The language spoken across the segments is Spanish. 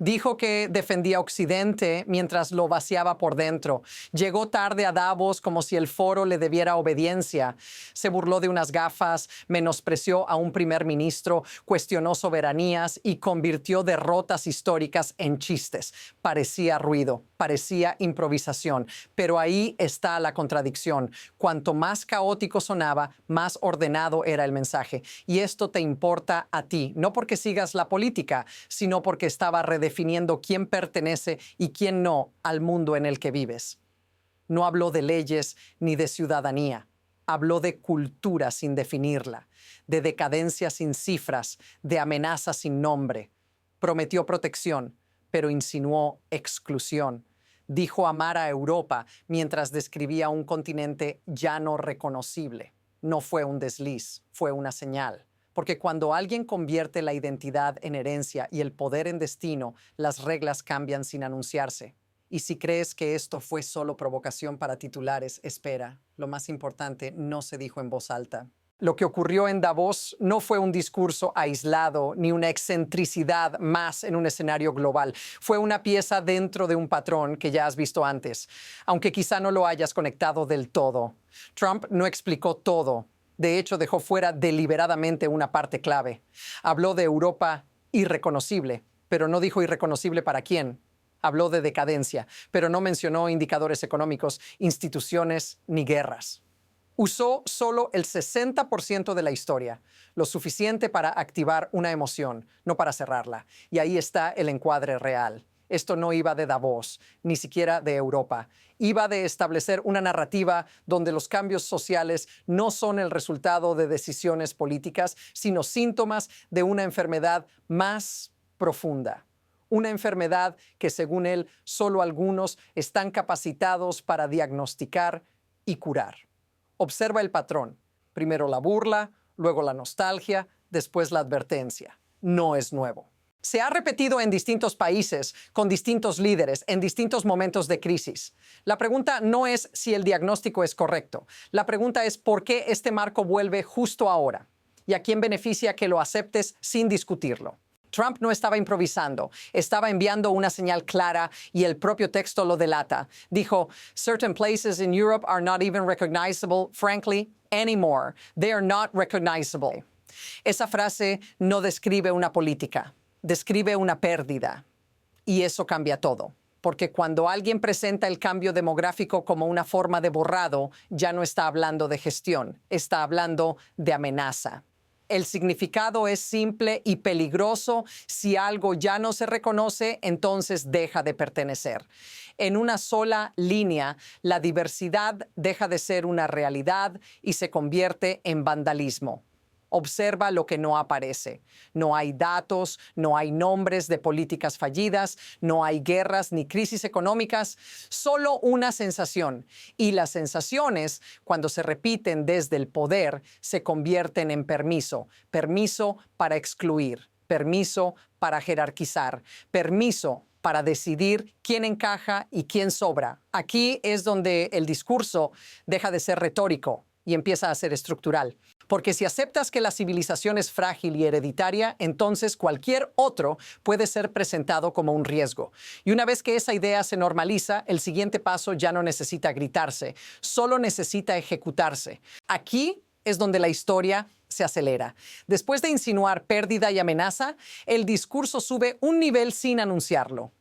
Dijo que defendía Occidente mientras lo vaciaba por dentro. Llegó tarde a Davos como si el foro le debiera obediencia. Se burló de unas gafas, menospreció a un primer ministro, cuestionó soberanías y convirtió derrotas históricas en chistes. Parecía ruido, parecía improvisación, pero ahí está la contradicción. Cuanto más caótico sonaba, más ordenado era el mensaje. Y esto te importa a ti, no porque sigas la política, sino porque estaba redefiniendo quién pertenece y quién no al mundo en el que vives. No habló de leyes ni de ciudadanía. Habló de cultura sin definirla, de decadencia sin cifras, de amenaza sin nombre. Prometió protección, pero insinuó exclusión. Dijo amar a Europa mientras describía un continente ya no reconocible. No fue un desliz, fue una señal. Porque cuando alguien convierte la identidad en herencia y el poder en destino, las reglas cambian sin anunciarse. Y si crees que esto fue solo provocación para titulares, espera. Lo más importante no se dijo en voz alta. Lo que ocurrió en Davos no fue un discurso aislado ni una excentricidad más en un escenario global. Fue una pieza dentro de un patrón que ya has visto antes, aunque quizá no lo hayas conectado del todo. Trump no explicó todo. De hecho, dejó fuera deliberadamente una parte clave. Habló de Europa irreconocible, pero no dijo irreconocible para quién. Habló de decadencia, pero no mencionó indicadores económicos, instituciones ni guerras. Usó solo el 60% de la historia, lo suficiente para activar una emoción, no para cerrarla. Y ahí está el encuadre real. Esto no iba de Davos, ni siquiera de Europa. Iba de establecer una narrativa donde los cambios sociales no son el resultado de decisiones políticas, sino síntomas de una enfermedad más profunda. Una enfermedad que, según él, solo algunos están capacitados para diagnosticar y curar. Observa el patrón. Primero la burla, luego la nostalgia, después la advertencia. No es nuevo. Se ha repetido en distintos países, con distintos líderes, en distintos momentos de crisis. La pregunta no es si el diagnóstico es correcto. La pregunta es por qué este marco vuelve justo ahora y a quién beneficia que lo aceptes sin discutirlo. Trump no estaba improvisando, estaba enviando una señal clara y el propio texto lo delata. Dijo, "Certain places in Europe are not even recognizable, frankly, anymore. They are not recognizable." Esa frase no describe una política, describe una pérdida. Y eso cambia todo. Porque cuando alguien presenta el cambio demográfico como una forma de borrado, ya no está hablando de gestión, está hablando de amenaza. El significado es simple y peligroso. Si algo ya no se reconoce, entonces deja de pertenecer. En una sola línea, la diversidad deja de ser una realidad y se convierte en vandalismo. Observa lo que no aparece. No hay datos, no hay nombres de políticas fallidas, no hay guerras ni crisis económicas, solo una sensación. Y las sensaciones, cuando se repiten desde el poder, se convierten en permiso. Permiso para excluir, permiso para jerarquizar, permiso para decidir quién encaja y quién sobra. Aquí es donde el discurso deja de ser retórico y empieza a ser estructural. Porque si aceptas que la civilización es frágil y hereditaria, entonces cualquier otro puede ser presentado como un riesgo. Y una vez que esa idea se normaliza, el siguiente paso ya no necesita gritarse, solo necesita ejecutarse. Aquí es donde la historia se acelera. Después de insinuar pérdida y amenaza, el discurso sube un nivel sin anunciarlo.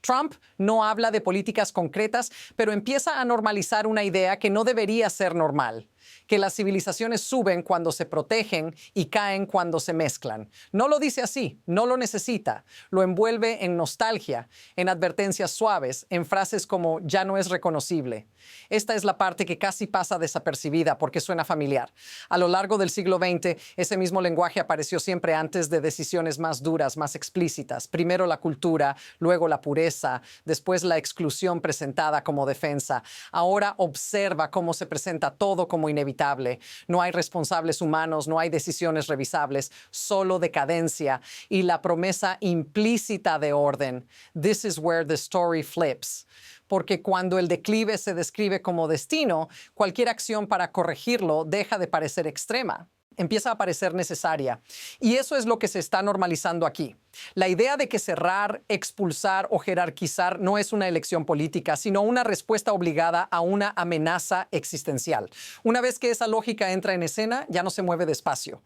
Trump no habla de políticas concretas, pero empieza a normalizar una idea que no debería ser normal. Que las civilizaciones suben cuando se protegen y caen cuando se mezclan. No lo dice así, no lo necesita. Lo envuelve en nostalgia, en advertencias suaves, en frases como ya no es reconocible. Esta es la parte que casi pasa desapercibida porque suena familiar. A lo largo del siglo XX, ese mismo lenguaje apareció siempre antes de decisiones más duras, más explícitas. Primero la cultura, luego la pureza, después la exclusión presentada como defensa. Ahora observa cómo se presenta todo como inevitable. No hay responsables humanos, no hay decisiones revisables, solo decadencia y la promesa implícita de orden. This is where the story flips. Porque cuando el declive se describe como destino, cualquier acción para corregirlo deja de parecer extrema. empieza a parecer necesaria. Y eso es lo que se está normalizando aquí. La idea de que cerrar, expulsar o jerarquizar no es una elección política, sino una respuesta obligada a una amenaza existencial. Una vez que esa lógica entra en escena, ya no se mueve despacio.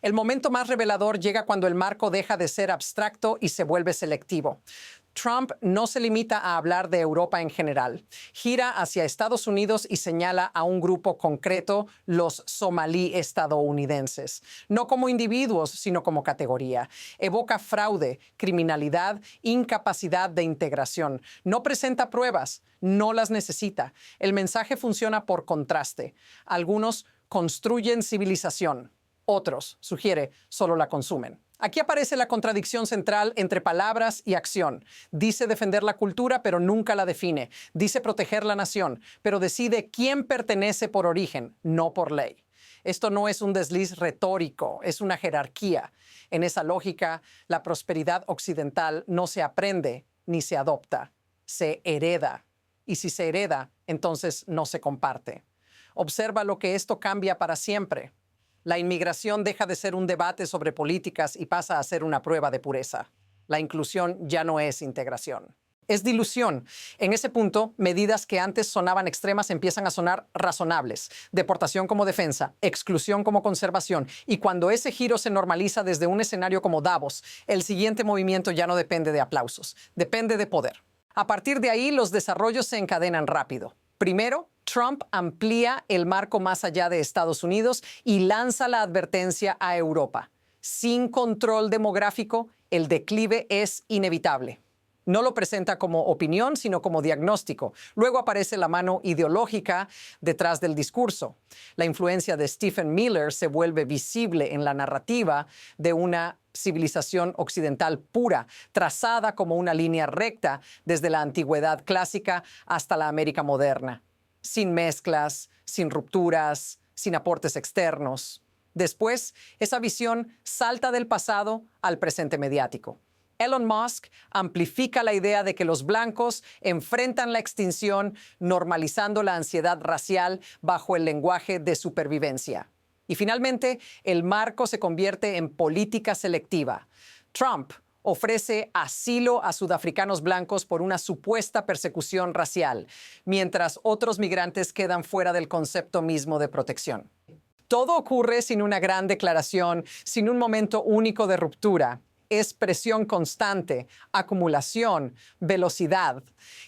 El momento más revelador llega cuando el marco deja de ser abstracto y se vuelve selectivo. Trump no se limita a hablar de Europa en general. Gira hacia Estados Unidos y señala a un grupo concreto, los somalí estadounidenses. No como individuos, sino como categoría. Evoca fraude, criminalidad, incapacidad de integración. No presenta pruebas, no las necesita. El mensaje funciona por contraste. Algunos construyen civilización. Otros, sugiere, solo la consumen. Aquí aparece la contradicción central entre palabras y acción. Dice defender la cultura, pero nunca la define. Dice proteger la nación, pero decide quién pertenece por origen, no por ley. Esto no es un desliz retórico, es una jerarquía. En esa lógica, la prosperidad occidental no se aprende ni se adopta, se hereda. Y si se hereda, entonces no se comparte. Observa lo que esto cambia para siempre. La inmigración deja de ser un debate sobre políticas y pasa a ser una prueba de pureza. La inclusión ya no es integración. Es dilución. En ese punto, medidas que antes sonaban extremas empiezan a sonar razonables. Deportación como defensa, exclusión como conservación. Y cuando ese giro se normaliza desde un escenario como Davos, el siguiente movimiento ya no depende de aplausos, depende de poder. A partir de ahí, los desarrollos se encadenan rápido. Primero, Trump amplía el marco más allá de Estados Unidos y lanza la advertencia a Europa. Sin control demográfico, el declive es inevitable. No lo presenta como opinión, sino como diagnóstico. Luego aparece la mano ideológica detrás del discurso. La influencia de Stephen Miller se vuelve visible en la narrativa de una civilización occidental pura, trazada como una línea recta desde la antigüedad clásica hasta la América moderna, sin mezclas, sin rupturas, sin aportes externos. Después, esa visión salta del pasado al presente mediático. Elon Musk amplifica la idea de que los blancos enfrentan la extinción normalizando la ansiedad racial bajo el lenguaje de supervivencia. Y finalmente, el marco se convierte en política selectiva. Trump ofrece asilo a sudafricanos blancos por una supuesta persecución racial, mientras otros migrantes quedan fuera del concepto mismo de protección. Todo ocurre sin una gran declaración, sin un momento único de ruptura. Es presión constante, acumulación, velocidad.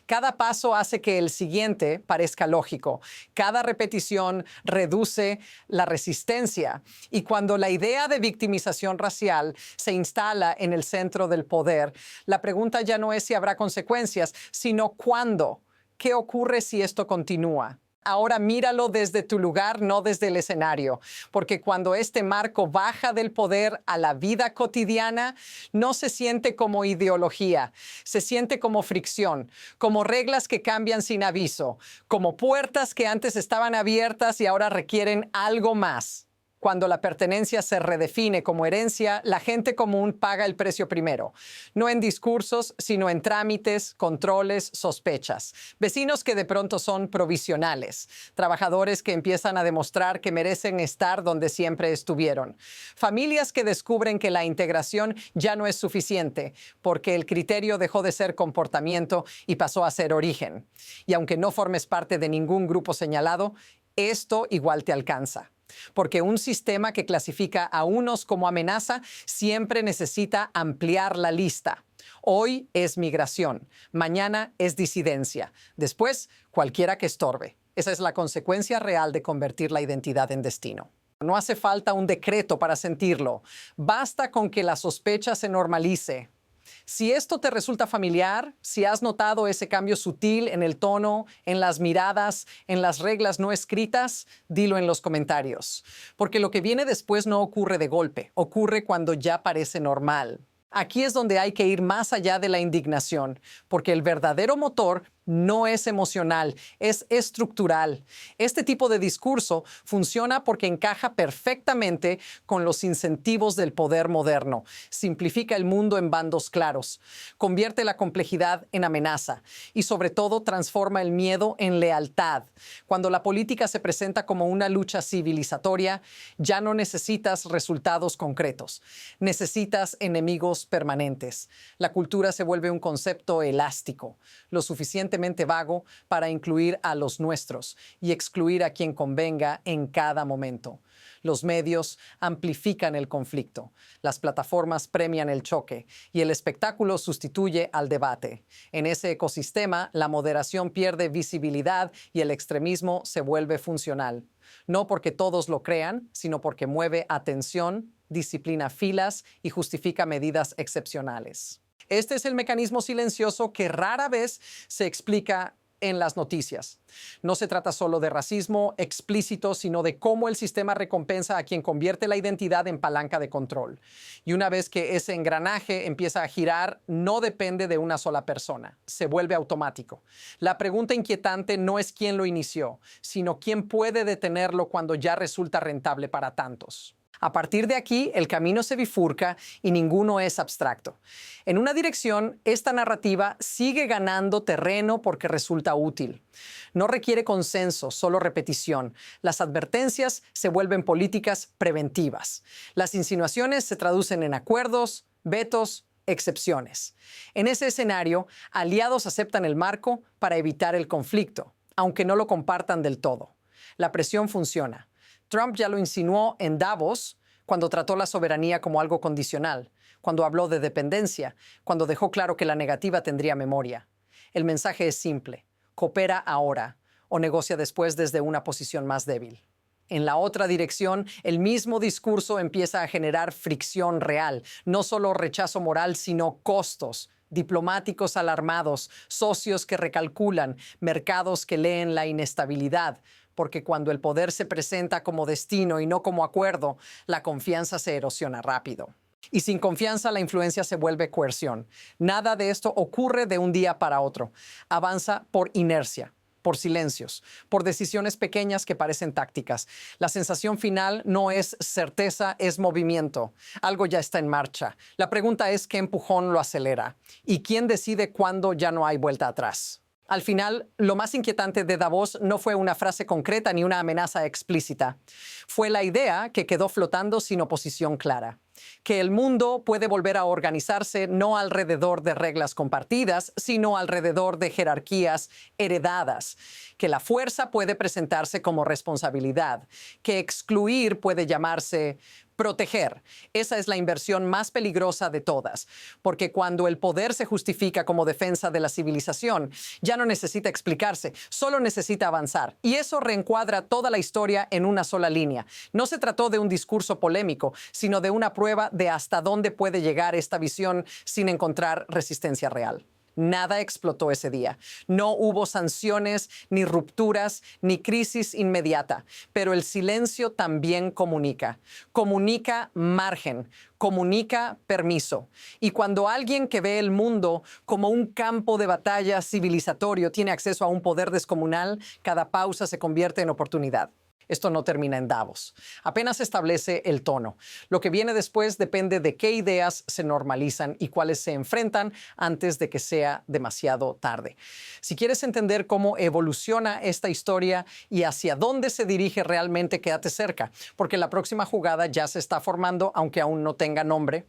Cada paso hace que el siguiente parezca lógico. Cada repetición reduce la resistencia. Y cuando la idea de victimización racial se instala en el centro del poder, la pregunta ya no es si habrá consecuencias, sino cuándo. ¿Qué ocurre si esto continúa? Ahora míralo desde tu lugar, no desde el escenario, porque cuando este marco baja del poder a la vida cotidiana, no se siente como ideología, se siente como fricción, como reglas que cambian sin aviso, como puertas que antes estaban abiertas y ahora requieren algo más. Cuando la pertenencia se redefine como herencia, la gente común paga el precio primero. No en discursos, sino en trámites, controles, sospechas. Vecinos que de pronto son provisionales. Trabajadores que empiezan a demostrar que merecen estar donde siempre estuvieron. Familias que descubren que la integración ya no es suficiente, porque el criterio dejó de ser comportamiento y pasó a ser origen. Y aunque no formes parte de ningún grupo señalado, esto igual te alcanza. Porque un sistema que clasifica a unos como amenaza siempre necesita ampliar la lista. Hoy es migración, mañana es disidencia, después cualquiera que estorbe. Esa es la consecuencia real de convertir la identidad en destino. No hace falta un decreto para sentirlo. Basta con que la sospecha se normalice. Si esto te resulta familiar, si has notado ese cambio sutil en el tono, en las miradas, en las reglas no escritas, dilo en los comentarios. Porque lo que viene después no ocurre de golpe, ocurre cuando ya parece normal. Aquí es donde hay que ir más allá de la indignación, porque el verdadero motor No es emocional, es estructural. Este tipo de discurso funciona porque encaja perfectamente con los incentivos del poder moderno. Simplifica el mundo en bandos claros, convierte la complejidad en amenaza y sobre todo transforma el miedo en lealtad. Cuando la política se presenta como una lucha civilizatoria, ya no necesitas resultados concretos, necesitas enemigos permanentes. La cultura se vuelve un concepto elástico, lo suficientemente vago para incluir a los nuestros y excluir a quien convenga en cada momento. Los medios amplifican el conflicto, las plataformas premian el choque y el espectáculo sustituye al debate. En ese ecosistema, la moderación pierde visibilidad y el extremismo se vuelve funcional. No porque todos lo crean, sino porque mueve atención, disciplina filas y justifica medidas excepcionales. Este es el mecanismo silencioso que rara vez se explica en las noticias. No se trata solo de racismo explícito, sino de cómo el sistema recompensa a quien convierte la identidad en palanca de control. Y una vez que ese engranaje empieza a girar, no depende de una sola persona, se vuelve automático. La pregunta inquietante no es quién lo inició, sino quién puede detenerlo cuando ya resulta rentable para tantos. A partir de aquí, el camino se bifurca y ninguno es abstracto. En una dirección, esta narrativa sigue ganando terreno porque resulta útil. No requiere consenso, solo repetición. Las advertencias se vuelven políticas preventivas. Las insinuaciones se traducen en acuerdos, vetos, excepciones. En ese escenario, aliados aceptan el marco para evitar el conflicto, aunque no lo compartan del todo. La presión funciona. Trump ya lo insinuó en Davos cuando trató la soberanía como algo condicional, cuando habló de dependencia, cuando dejó claro que la negativa tendría memoria. El mensaje es simple: coopera ahora o negocia después desde una posición más débil. En la otra dirección, el mismo discurso empieza a generar fricción real, no solo rechazo moral, sino costos. Diplomáticos alarmados, socios que recalculan, mercados que leen la inestabilidad, porque cuando el poder se presenta como destino y no como acuerdo, la confianza se erosiona rápido. Y sin confianza la influencia se vuelve coerción. Nada de esto ocurre de un día para otro. Avanza por inercia, por silencios, por decisiones pequeñas que parecen tácticas. La sensación final no es certeza, es movimiento. Algo ya está en marcha. La pregunta es qué empujón lo acelera y quién decide cuándo ya no hay vuelta atrás. Al final, lo más inquietante de Davos no fue una frase concreta ni una amenaza explícita. Fue la idea que quedó flotando sin oposición clara. Que el mundo puede volver a organizarse no alrededor de reglas compartidas, sino alrededor de jerarquías heredadas. Que la fuerza puede presentarse como responsabilidad. Que excluir puede llamarse proteger. Esa es la inversión más peligrosa de todas, porque cuando el poder se justifica como defensa de la civilización, ya no necesita explicarse, solo necesita avanzar. Y eso reencuadra toda la historia en una sola línea. No se trató de un discurso polémico, sino de una prueba de hasta dónde puede llegar esta visión sin encontrar resistencia real. Nada explotó ese día. No hubo sanciones, ni rupturas, ni crisis inmediata. Pero el silencio también comunica. Comunica margen, comunica permiso. Y cuando alguien que ve el mundo como un campo de batalla civilizatorio tiene acceso a un poder descomunal, cada pausa se convierte en oportunidad. Esto no termina en Davos. Apenas establece el tono. Lo que viene después depende de qué ideas se normalizan y cuáles se enfrentan antes de que sea demasiado tarde. Si quieres entender cómo evoluciona esta historia y hacia dónde se dirige realmente, quédate cerca, porque la próxima jugada ya se está formando, aunque aún no tenga nombre.